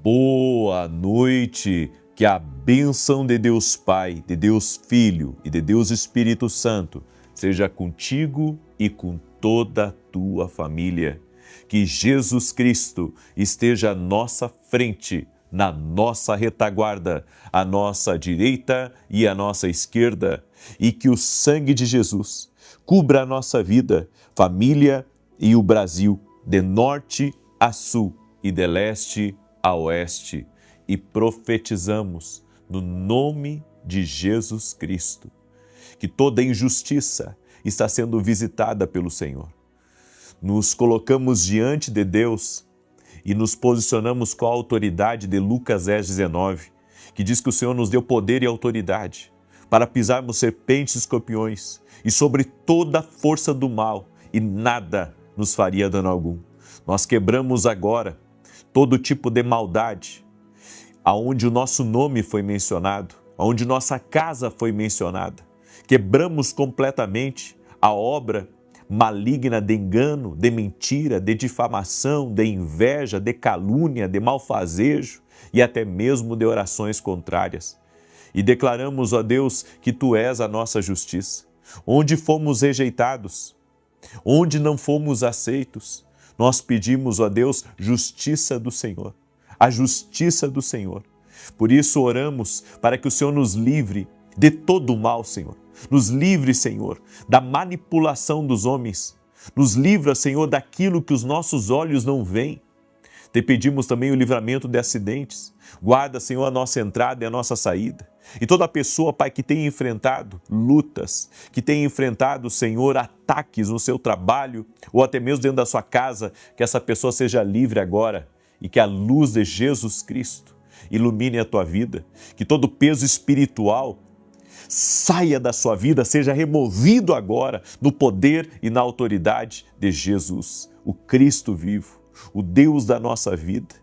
Boa noite, que a bênção de Deus Pai, de Deus Filho e de Deus Espírito Santo seja contigo e com toda a tua família. Que Jesus Cristo esteja à nossa frente, na nossa retaguarda, à nossa direita e à nossa esquerda, e que o sangue de Jesus cubra a nossa vida, família e o Brasil, de norte a sul e de leste a oeste, e profetizamos no nome de Jesus Cristo que toda injustiça está sendo visitada pelo Senhor. Nos colocamos diante de Deus e nos posicionamos com a autoridade de Lucas 10:19, que diz que o Senhor nos deu poder e autoridade para pisarmos serpentes e escorpiões e sobre toda a força do mal, e nada nos faria dano algum. Nós quebramos agora todo tipo de maldade, aonde o nosso nome foi mencionado, aonde nossa casa foi mencionada. Quebramos completamente a obra maligna de engano, de mentira, de difamação, de inveja, de calúnia, de malfazejo e até mesmo de orações contrárias. E declaramos, ó Deus, que Tu és a nossa justiça. Onde fomos rejeitados, onde não fomos aceitos, nós pedimos, ó Deus, justiça do Senhor, a justiça do Senhor. Por isso oramos para que o Senhor nos livre de todo o mal, Senhor. Nos livre, Senhor, da manipulação dos homens. Nos livra, Senhor, daquilo que os nossos olhos não veem. Te pedimos também o livramento de acidentes. Guarda, Senhor, a nossa entrada e a nossa saída. E toda pessoa, Pai, que tenha enfrentado lutas, que tenha enfrentado, Senhor, ataques no seu trabalho ou até mesmo dentro da sua casa, que essa pessoa seja livre agora e que a luz de Jesus Cristo ilumine a tua vida. Que todo peso espiritual saia da sua vida, seja removido agora no poder e na autoridade de Jesus, o Cristo vivo, o Deus da nossa vida,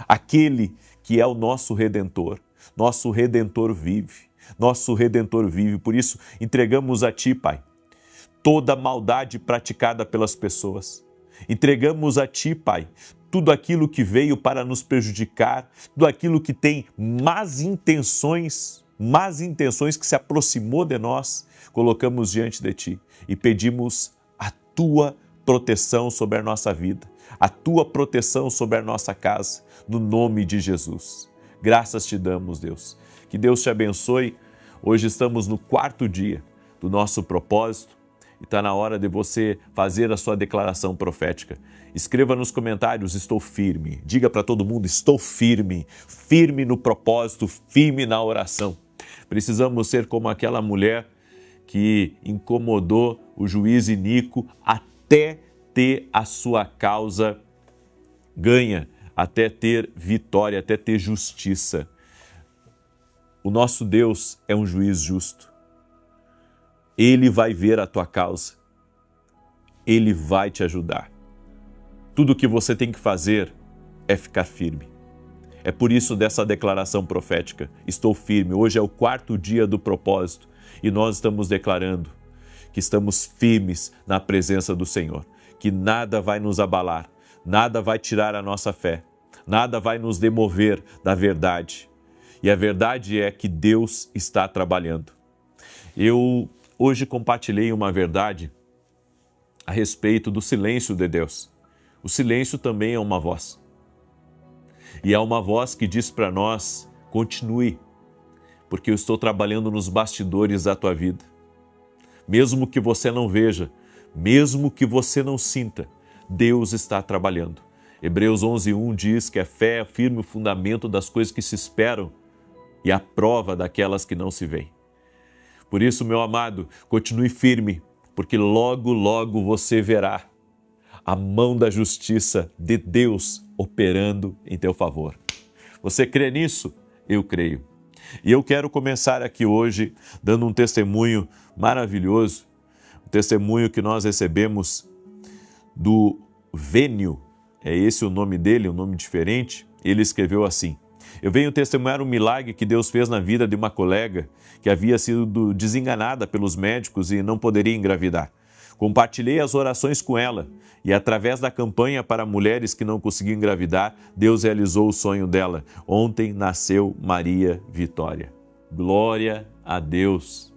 aquele que é o nosso Redentor. Nosso Redentor vive, nosso Redentor vive. Por isso, entregamos a Ti, Pai, toda maldade praticada pelas pessoas. Entregamos a Ti, Pai, tudo aquilo que veio para nos prejudicar, tudo aquilo que tem más intenções que se aproximou de nós, colocamos diante de Ti e pedimos a Tua proteção sobre a nossa vida, a Tua proteção sobre a nossa casa, no nome de Jesus. Graças te damos, Deus. Que Deus te abençoe. Hoje estamos no 4º dia do nosso propósito e está na hora de você fazer a sua declaração profética. Escreva nos comentários, estou firme. Diga para todo mundo, estou firme. Firme no propósito, firme na oração. Precisamos ser como aquela mulher que incomodou o juiz iníquo até ter a sua causa ganha, até ter vitória, até ter justiça. O nosso Deus é um juiz justo. Ele vai ver a tua causa. Ele vai te ajudar. Tudo o que você tem que fazer é ficar firme. É por isso dessa declaração profética. Estou firme. Hoje é o 4º dia do propósito e nós estamos declarando que estamos firmes na presença do Senhor, que nada vai nos abalar, nada vai tirar a nossa fé, nada vai nos demover da verdade. E a verdade é que Deus está trabalhando. Eu hoje compartilhei uma verdade a respeito do silêncio de Deus. O silêncio também é uma voz. E é uma voz que diz para nós, continue, porque eu estou trabalhando nos bastidores da tua vida. Mesmo que você não veja, mesmo que você não sinta, Deus está trabalhando. Hebreus 11:1 diz que a fé é o firme fundamento das coisas que se esperam e a prova daquelas que não se veem. Por isso, meu amado, continue firme, porque logo, logo você verá a mão da justiça de Deus operando em teu favor. Você crê nisso? Eu creio. E eu quero começar aqui hoje dando um testemunho maravilhoso, um testemunho que nós recebemos do Vênio, é esse o nome dele, um nome diferente. Ele escreveu assim: eu venho testemunhar um milagre que Deus fez na vida de uma colega que havia sido desenganada pelos médicos e não poderia engravidar. Compartilhei as orações com ela e, através da campanha para mulheres que não conseguiam engravidar, Deus realizou o sonho dela. Ontem nasceu Maria Vitória. Glória a Deus!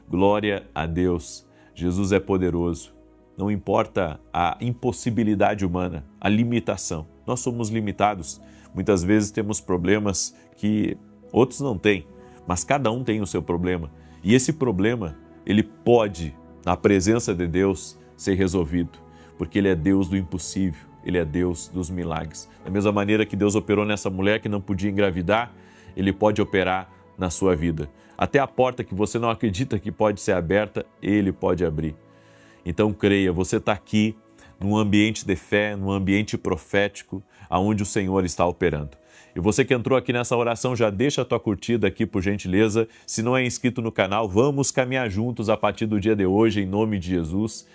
Glória a Deus! Jesus é poderoso. Não importa a impossibilidade humana, a limitação. Nós somos limitados. Muitas vezes temos problemas que outros não têm, mas cada um tem o seu problema. E esse problema, ele pode, na presença de Deus, ser resolvido, porque Ele é Deus do impossível, Ele é Deus dos milagres. Da mesma maneira que Deus operou nessa mulher que não podia engravidar, Ele pode operar na sua vida. Até a porta que você não acredita que pode ser aberta, Ele pode abrir. Então creia, você está aqui num ambiente de fé, num ambiente profético, aonde o Senhor está operando. E você que entrou aqui nessa oração, já deixa a tua curtida aqui, por gentileza. Se não é inscrito no canal, vamos caminhar juntos a partir do dia de hoje, em nome de Jesus.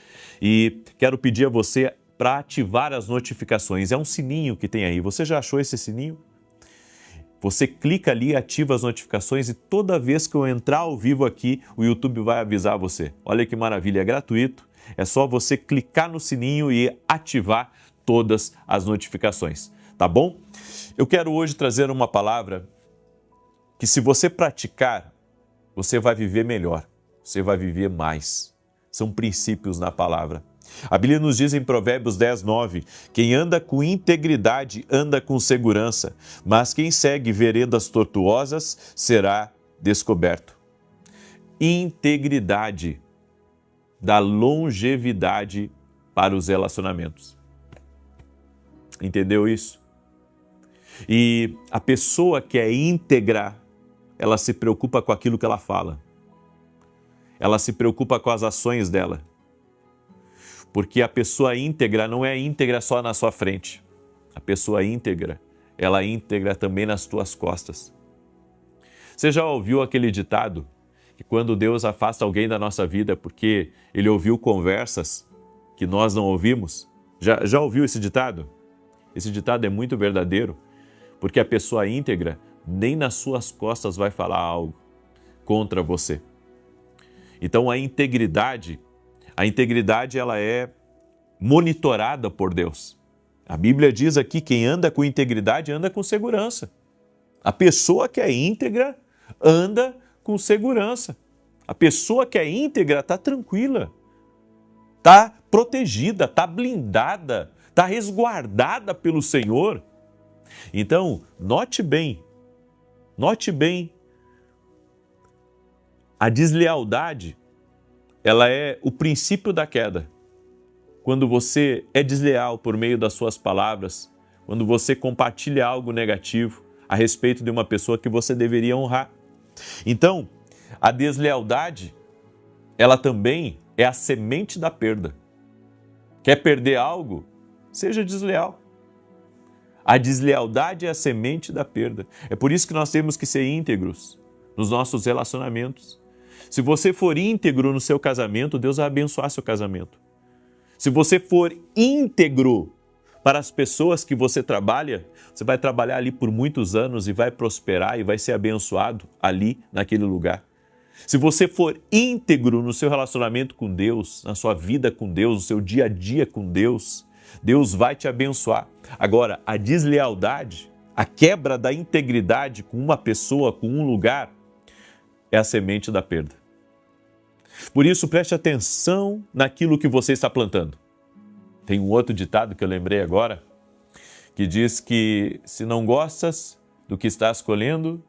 E quero pedir a você para ativar as notificações. É um sininho que tem aí. Você já achou esse sininho? Você clica ali, ativa as notificações e toda vez que eu entrar ao vivo aqui, o YouTube vai avisar você. Olha que maravilha, é gratuito. É só você clicar no sininho e ativar todas as notificações, tá bom? Eu quero hoje trazer uma palavra que, se você praticar, você vai viver melhor, você vai viver mais. São princípios na palavra. A Bíblia nos diz em Provérbios 10, 9, quem anda com integridade anda com segurança, mas quem segue veredas tortuosas será descoberto. Integridade dá longevidade para os relacionamentos. Entendeu isso? E a pessoa que é íntegra, ela se preocupa com aquilo que ela fala. Ela se preocupa com as ações dela. Porque a pessoa íntegra não é íntegra só na sua frente. A pessoa íntegra, ela é íntegra também nas tuas costas. Você já ouviu aquele ditado que quando Deus afasta alguém da nossa vida porque Ele ouviu conversas que nós não ouvimos? Já ouviu esse ditado? Esse ditado é muito verdadeiro, porque a pessoa íntegra nem nas suas costas vai falar algo contra você. Então a integridade ela é monitorada por Deus. A Bíblia diz aqui, quem anda com integridade anda com segurança. A pessoa que é íntegra anda com segurança. A pessoa que é íntegra está tranquila, está protegida, está blindada, está resguardada pelo Senhor. Então, note bem, a deslealdade, ela é o princípio da queda. Quando você é desleal por meio das suas palavras, quando você compartilha algo negativo a respeito de uma pessoa que você deveria honrar. Então, a deslealdade, ela também é a semente da perda. Quer perder algo? Seja desleal. A deslealdade é a semente da perda. É por isso que nós temos que ser íntegros nos nossos relacionamentos. Se você for íntegro no seu casamento, Deus vai abençoar seu casamento. Se você for íntegro para as pessoas que você trabalha, você vai trabalhar ali por muitos anos e vai prosperar e vai ser abençoado ali naquele lugar. Se você for íntegro no seu relacionamento com Deus, na sua vida com Deus, no seu dia a dia com Deus, Deus vai te abençoar. Agora, a deslealdade, a quebra da integridade com uma pessoa, com um lugar, é a semente da perda. Por isso, preste atenção naquilo que você está plantando. Tem um outro ditado que eu lembrei agora, que diz que se não gostas do que estás colhendo,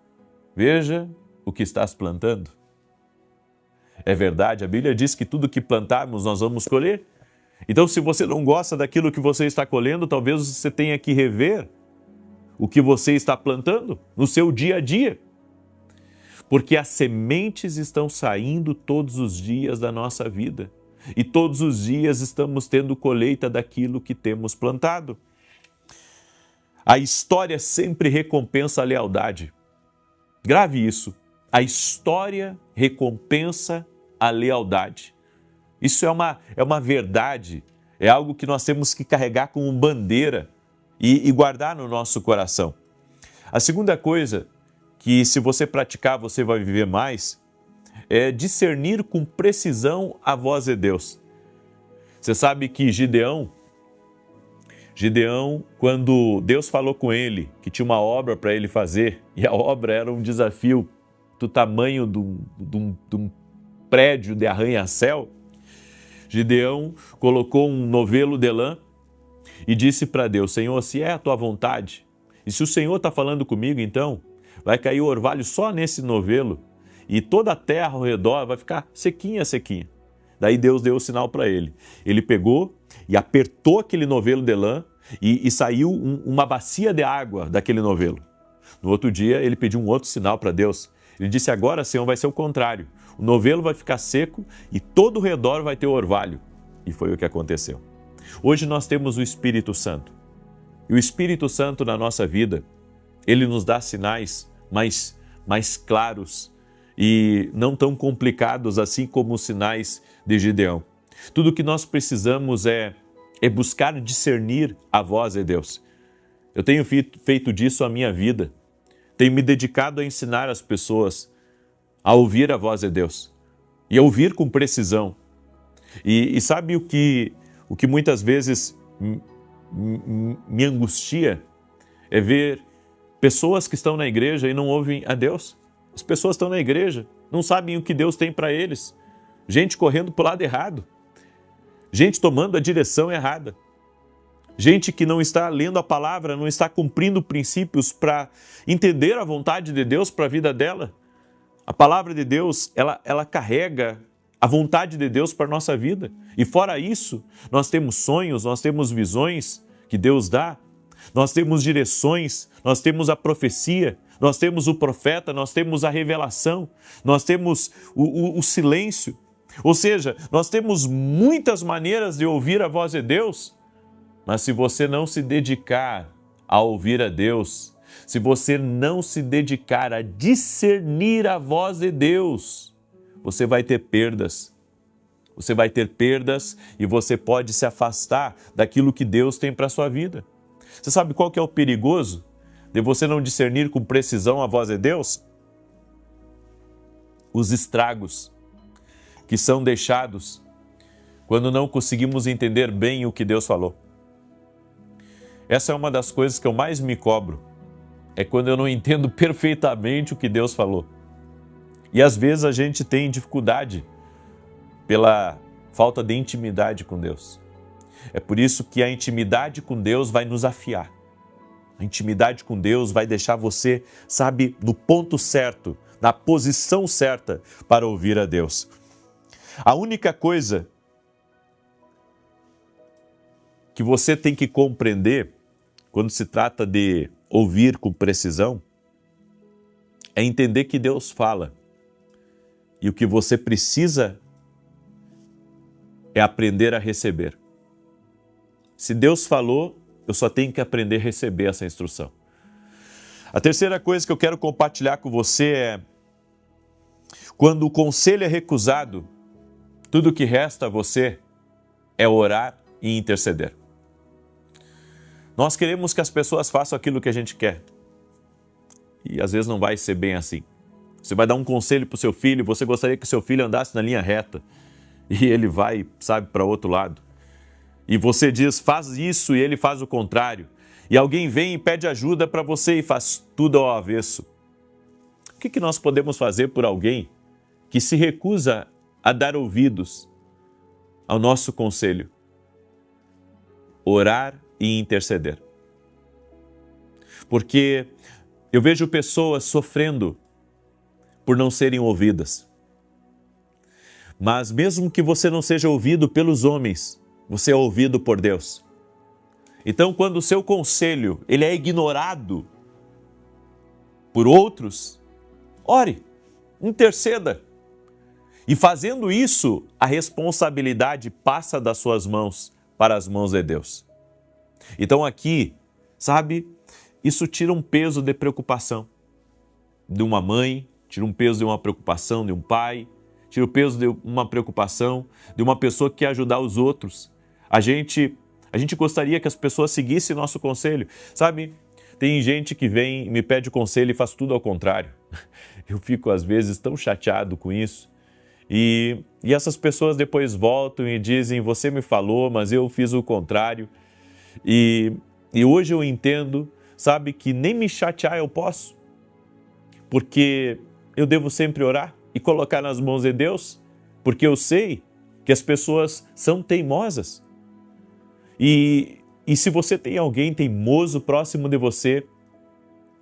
veja o que estás plantando. É verdade, a Bíblia diz que tudo que plantarmos nós vamos colher. Então, se você não gosta daquilo que você está colhendo, talvez você tenha que rever o que você está plantando no seu dia a dia. Porque as sementes estão saindo todos os dias da nossa vida. E todos os dias estamos tendo colheita daquilo que temos plantado. A história sempre recompensa a lealdade. Grave isso. A história recompensa a lealdade. Isso é uma verdade, é algo que nós temos que carregar como bandeira e guardar no nosso coração. A segunda coisa que, se você praticar, você vai viver mais, é discernir com precisão a voz de Deus. Você sabe que Gideão, quando Deus falou com ele que tinha uma obra para ele fazer, e a obra era um desafio do tamanho de um prédio de arranha-céu, Gideão colocou um novelo de lã e disse para Deus: Senhor, se é a tua vontade, e se o Senhor está falando comigo, então vai cair o orvalho só nesse novelo e toda a terra ao redor vai ficar sequinha, sequinha. Daí Deus deu o sinal para ele. Ele pegou e apertou aquele novelo de lã e saiu uma bacia de água daquele novelo. No outro dia ele pediu um outro sinal para Deus. Ele disse: agora, Senhor, vai ser o contrário. O novelo vai ficar seco e todo o redor vai ter orvalho. E foi o que aconteceu. Hoje nós temos o Espírito Santo. E o Espírito Santo na nossa vida, ele nos dá sinais mais claros e não tão complicados assim como os sinais de Gideão. Tudo o que nós precisamos é buscar discernir a voz de Deus. Eu tenho feito disso a minha vida. Tenho me dedicado a ensinar as pessoas a ouvir a voz de Deus e a ouvir com precisão. E sabe o que muitas vezes me angustia? É ver pessoas que estão na igreja e não ouvem a Deus. As pessoas estão na igreja, não sabem o que Deus tem para eles. Gente correndo para o lado errado. Gente tomando a direção errada. Gente que não está lendo a palavra, não está cumprindo princípios para entender a vontade de Deus para a vida dela. A palavra de Deus, ela carrega a vontade de Deus para a nossa vida. E fora isso, nós temos sonhos, nós temos visões que Deus dá, nós temos direções, nós temos a profecia, nós temos o profeta, nós temos a revelação, nós temos o silêncio. Ou seja, nós temos muitas maneiras de ouvir a voz de Deus, mas se você não se dedicar a ouvir a Deus, se você não se dedicar a discernir a voz de Deus, você vai ter perdas. Você vai ter perdas e você pode se afastar daquilo que Deus tem para a sua vida. Você sabe qual que é o perigoso de você não discernir com precisão a voz de Deus? Os estragos que são deixados quando não conseguimos entender bem o que Deus falou. Essa é uma das coisas que eu mais me cobro, é quando eu não entendo perfeitamente o que Deus falou. E às vezes a gente tem dificuldade pela falta de intimidade com Deus. É por isso que a intimidade com Deus vai nos afiar. A intimidade com Deus vai deixar você, sabe, no ponto certo, na posição certa para ouvir a Deus. A única coisa que você tem que compreender quando se trata de ouvir com precisão é entender que Deus fala. E o que você precisa é aprender a receber. Se Deus falou, eu só tenho que aprender a receber essa instrução. A terceira coisa que eu quero compartilhar com você é: quando o conselho é recusado, tudo o que resta a você é orar e interceder. Nós queremos que as pessoas façam aquilo que a gente quer. E às vezes não vai ser bem assim. Você vai dar um conselho para o seu filho, você gostaria que o seu filho andasse na linha reta, e ele vai, sabe, para o outro lado. E você diz, faz isso, e ele faz o contrário. E alguém vem e pede ajuda para você e faz tudo ao avesso. O que nós podemos fazer por alguém que se recusa a dar ouvidos ao nosso conselho? Orar e interceder. Porque eu vejo pessoas sofrendo por não serem ouvidas. Mas mesmo que você não seja ouvido pelos homens, você é ouvido por Deus. Então, quando o seu conselho ele é ignorado por outros, ore, interceda. E fazendo isso, a responsabilidade passa das suas mãos para as mãos de Deus. Então aqui, sabe, isso tira um peso de preocupação de uma mãe, tira um peso de uma preocupação de um pai, tira o peso de uma preocupação de uma pessoa que quer ajudar os outros. A gente gostaria que as pessoas seguissem nosso conselho. Sabe, tem gente que vem, me pede conselho e faz tudo ao contrário. Eu fico às vezes tão chateado com isso. E essas pessoas depois voltam e dizem, você me falou, mas eu fiz o contrário. E hoje eu entendo, sabe, que nem me chatear eu posso, porque eu devo sempre orar e colocar nas mãos de Deus, porque eu sei que as pessoas são teimosas. E se você tem alguém teimoso próximo de você,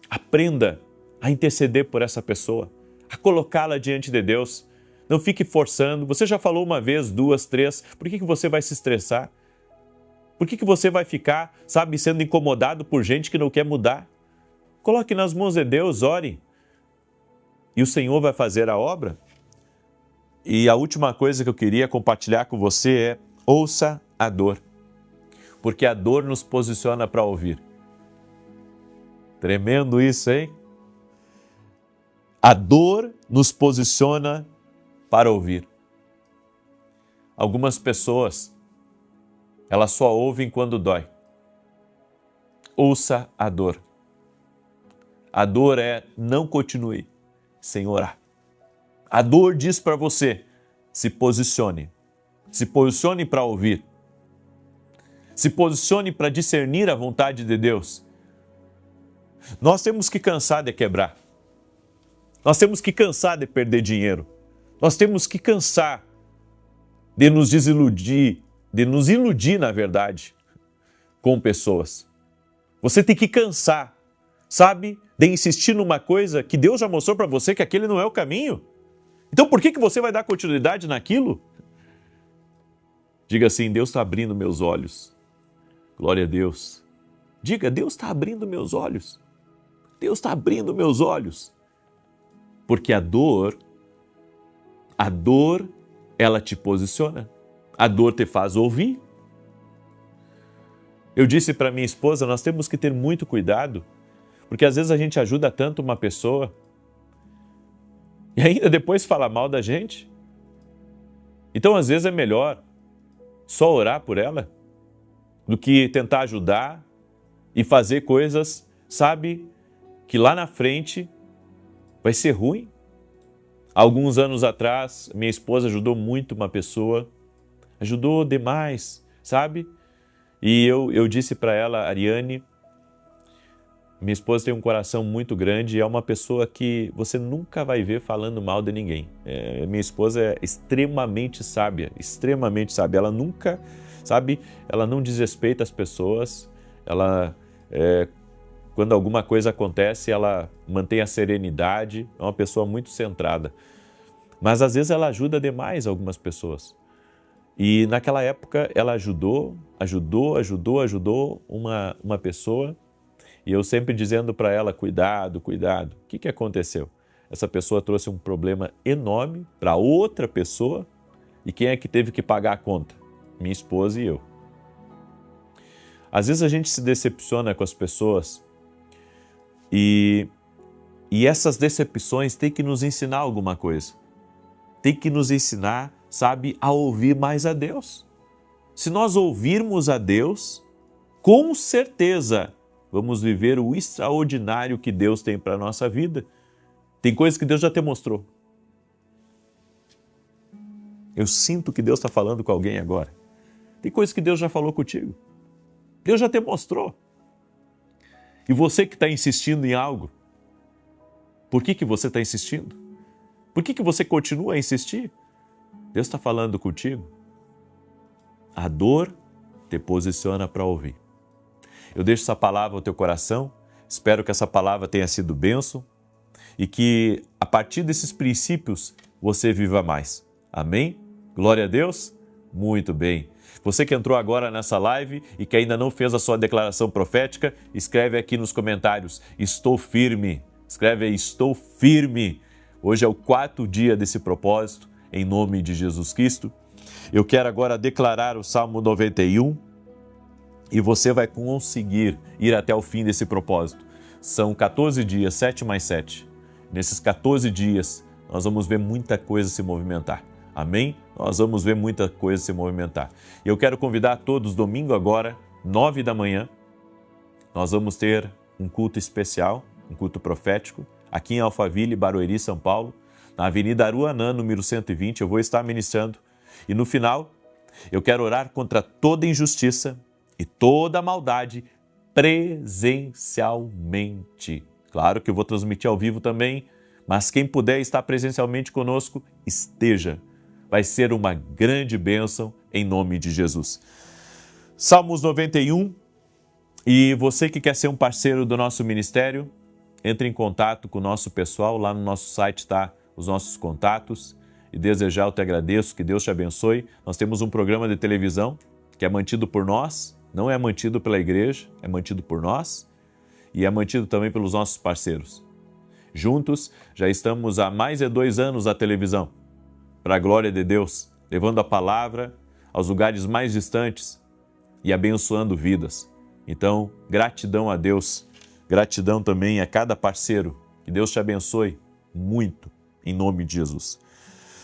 aprenda a interceder por essa pessoa, a colocá-la diante de Deus. Não fique forçando. Você já falou uma vez, duas, três, por que você vai se estressar? Por que você vai ficar, sabe, sendo incomodado por gente que não quer mudar? Coloque nas mãos de Deus, ore. E o Senhor vai fazer a obra. E a última coisa que eu queria compartilhar com você é, ouça a dor. Porque a dor nos posiciona para ouvir. Tremendo isso, hein? A dor nos posiciona para ouvir. Algumas pessoas, elas só ouvem quando dói. Ouça a dor. A dor é não continue sem orar. A dor diz para você, se posicione. Se posicione para ouvir. Se posicione para discernir a vontade de Deus. Nós temos que cansar de quebrar. Nós temos que cansar de perder dinheiro. Nós temos que cansar de nos desiludir, de nos iludir, na verdade, com pessoas. Você tem que cansar, sabe, de insistir numa coisa que Deus já mostrou para você que aquele não é o caminho. Então por que você vai dar continuidade naquilo? Diga assim, Deus está abrindo meus olhos. Glória a Deus. Diga, Deus está abrindo meus olhos. Deus está abrindo meus olhos. Porque a dor, ela te posiciona. A dor te faz ouvir. Eu disse para minha esposa, nós temos que ter muito cuidado, porque às vezes a gente ajuda tanto uma pessoa e ainda depois fala mal da gente. Então, às vezes é melhor só orar por ela do que tentar ajudar e fazer coisas, sabe, que lá na frente vai ser ruim. Alguns anos atrás, minha esposa ajudou muito uma pessoa, ajudou demais, sabe? E eu disse para ela, Ariane, minha esposa tem um coração muito grande e é uma pessoa que você nunca vai ver falando mal de ninguém. Minha esposa é extremamente sábia. Ela nunca, sabe, ela não desrespeita as pessoas, quando alguma coisa acontece, ela mantém a serenidade, é uma pessoa muito centrada. Mas às vezes ela ajuda demais algumas pessoas. E naquela época ela ajudou uma pessoa, e eu sempre dizendo para ela, cuidado. O que aconteceu? Essa pessoa trouxe um problema enorme para outra pessoa, e quem é que teve que pagar a conta? Minha esposa e eu. Às vezes a gente se decepciona com as pessoas, e essas decepções têm que nos ensinar alguma coisa. Tem que nos ensinar, sabe, a ouvir mais a Deus. Se nós ouvirmos a Deus, com certeza vamos viver o extraordinário que Deus tem para a nossa vida. Tem coisas que Deus já te mostrou. Eu sinto que Deus está falando com alguém agora. Tem coisas que Deus já falou contigo. Deus já te mostrou. E você que está insistindo em algo, por que você está insistindo? Por que você continua a insistir? Deus está falando contigo. A dor te posiciona para ouvir. Eu deixo essa palavra ao teu coração, espero que essa palavra tenha sido bênção e que a partir desses princípios você viva mais. Amém? Glória a Deus? Muito bem. Você que entrou agora nessa live e que ainda não fez a sua declaração profética, escreve aqui nos comentários, estou firme. Escreve aí, estou firme. Hoje é o 4º dia desse propósito, em nome de Jesus Cristo. Eu quero agora declarar o Salmo 91 e você vai conseguir ir até o fim desse propósito. São 14 dias, 7 mais 7. Nesses 14 dias, nós vamos ver muita coisa se movimentar. Amém? Nós vamos ver muita coisa se movimentar. E eu quero convidar todos, domingo agora, 9 da manhã, nós vamos ter um culto especial, um culto profético, aqui em Alphaville, Barueri, São Paulo. na Avenida Aruanã, número 120, eu vou estar ministrando. E no final, eu quero orar contra toda injustiça e toda maldade presencialmente. Claro que eu vou transmitir ao vivo também, mas quem puder estar presencialmente conosco, esteja. Vai ser uma grande bênção em nome de Jesus. Salmos 91, e você que quer ser um parceiro do nosso ministério, entre em contato com o nosso pessoal, lá no nosso site está os nossos contatos. E desejar, eu te agradeço, que Deus te abençoe. Nós temos um programa de televisão que é mantido por nós, não é mantido pela igreja, é mantido por nós e é mantido também pelos nossos parceiros. Juntos, já estamos há mais de 2 anos na televisão, para a glória de Deus, levando a palavra aos lugares mais distantes e abençoando vidas. Então, gratidão a Deus, gratidão também a cada parceiro. Que Deus te abençoe muito, em nome de Jesus.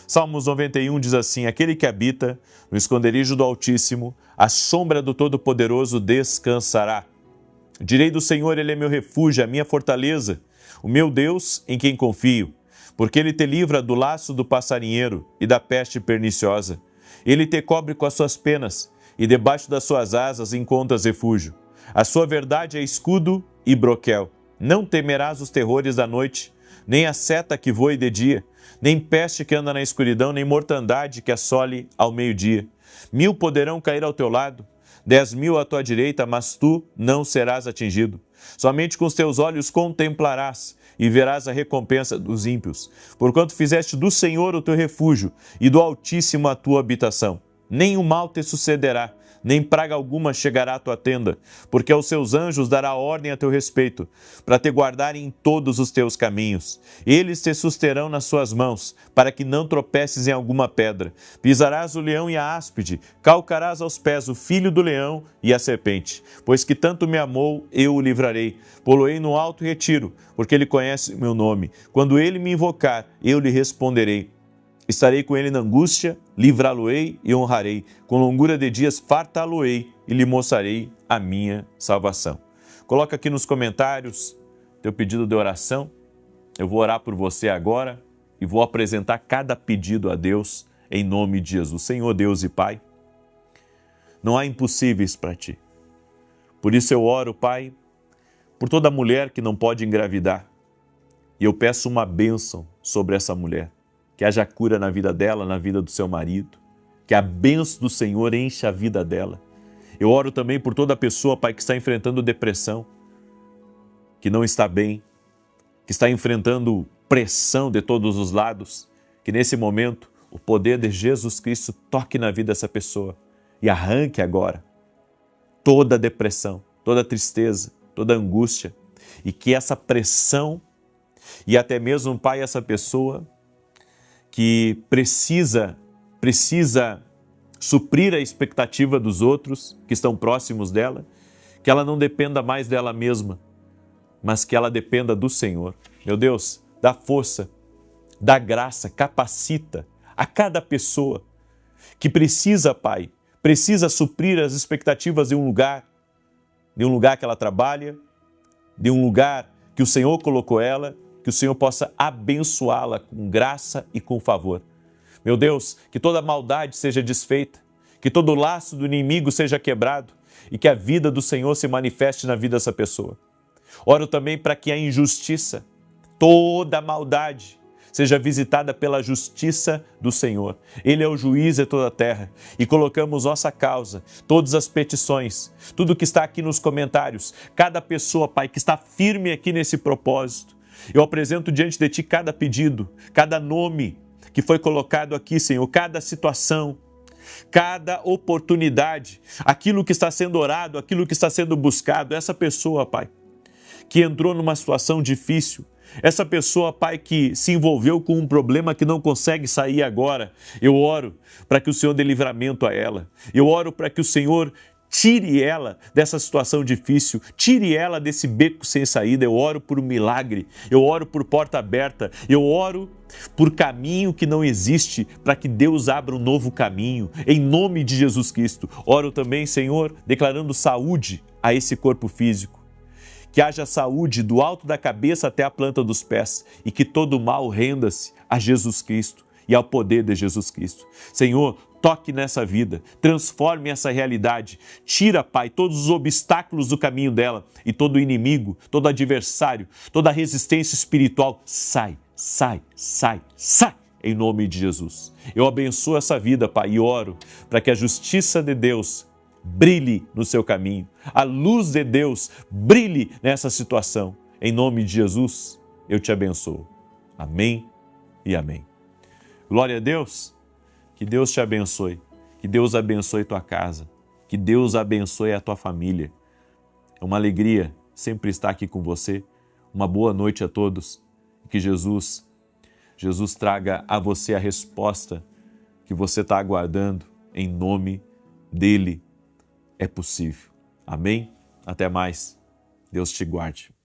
Salmos 91 diz assim: aquele que habita no esconderijo do Altíssimo, à sombra do Todo-Poderoso descansará. Direi do Senhor, Ele é meu refúgio, a minha fortaleza, o meu Deus em quem confio, porque Ele te livra do laço do passarinheiro e da peste perniciosa. Ele te cobre com as suas penas, e debaixo das suas asas encontras refúgio. A sua verdade é escudo e broquel. Não temerás os terrores da noite, nem a seta que voe de dia, nem peste que anda na escuridão, nem mortandade que assole ao meio-dia. 1000 poderão cair ao teu lado, 10.000 à tua direita, mas tu não serás atingido. Somente com os teus olhos contemplarás e verás a recompensa dos ímpios, porquanto fizeste do Senhor o teu refúgio e do Altíssimo a tua habitação. Nenhum mal te sucederá, nem praga alguma chegará à tua tenda, porque aos seus anjos dará ordem a teu respeito, para te guardarem em todos os teus caminhos. Eles te susterão nas suas mãos, para que não tropeces em alguma pedra. Pisarás o leão e a áspide, calcarás aos pés o filho do leão e a serpente. Pois que tanto me amou, eu o livrarei. Poloei no alto retiro, porque ele conhece o meu nome. Quando ele me invocar, eu lhe responderei. Estarei com ele na angústia, livrá-lo-ei e honrarei. Com longura de dias fartá-lo-ei e lhe mostrarei a minha salvação. Coloca aqui nos comentários teu pedido de oração. Eu vou orar por você agora e vou apresentar cada pedido a Deus em nome de Jesus. Senhor Deus e Pai, não há impossíveis para Ti. Por isso eu oro, Pai, por toda mulher que não pode engravidar. E eu peço uma bênção sobre essa mulher. Que haja cura na vida dela, na vida do seu marido. Que a bênção do Senhor enche a vida dela. Eu oro também por toda pessoa, Pai, que está enfrentando depressão, que não está bem, que está enfrentando pressão de todos os lados. Que nesse momento o poder de Jesus Cristo toque na vida dessa pessoa e arranque agora toda depressão, toda tristeza, toda angústia. E que essa pressão e até mesmo, Pai, essa pessoa que precisa suprir a expectativa dos outros que estão próximos dela, que ela não dependa mais dela mesma, mas que ela dependa do Senhor. Meu Deus, dá força, dá graça, capacita a cada pessoa que precisa, Pai, precisa suprir as expectativas de um lugar que ela trabalha, de um lugar que o Senhor colocou ela, que o Senhor possa abençoá-la com graça e com favor. Meu Deus, que toda maldade seja desfeita, que todo laço do inimigo seja quebrado e que a vida do Senhor se manifeste na vida dessa pessoa. Oro também para que a injustiça, toda maldade, seja visitada pela justiça do Senhor. Ele é o juiz de toda a terra e colocamos nossa causa, todas as petições, tudo que está aqui nos comentários, cada pessoa, Pai, que está firme aqui nesse propósito. Eu apresento diante de Ti cada pedido, cada nome que foi colocado aqui, Senhor, cada situação, cada oportunidade, aquilo que está sendo orado, aquilo que está sendo buscado. Essa pessoa, Pai, que entrou numa situação difícil, essa pessoa, Pai, que se envolveu com um problema que não consegue sair agora, eu oro para que o Senhor dê livramento a ela. Eu oro para que o Senhor tire ela dessa situação difícil, tire ela desse beco sem saída. Eu oro por um milagre, eu oro por porta aberta, eu oro por caminho que não existe, para que Deus abra um novo caminho, em nome de Jesus Cristo. Oro também, Senhor, declarando saúde a esse corpo físico, que haja saúde do alto da cabeça até a planta dos pés e que todo mal renda-se a Jesus Cristo e ao poder de Jesus Cristo. Senhor, toque nessa vida, transforme essa realidade. Tira, Pai, todos os obstáculos do caminho dela e todo inimigo, todo adversário, toda resistência espiritual. Sai, sai, sai, sai, em nome de Jesus. Eu abençoo essa vida, Pai, e oro para que a justiça de Deus brilhe no seu caminho. A luz de Deus brilhe nessa situação. Em nome de Jesus, eu te abençoo. Amém e amém. Glória a Deus. Que Deus te abençoe. Que Deus abençoe tua casa. Que Deus abençoe a tua família. É uma alegria sempre estar aqui com você. Uma boa noite a todos. Que Jesus traga a você a resposta que você está aguardando. Em nome dele é possível. Amém? Até mais. Deus te guarde.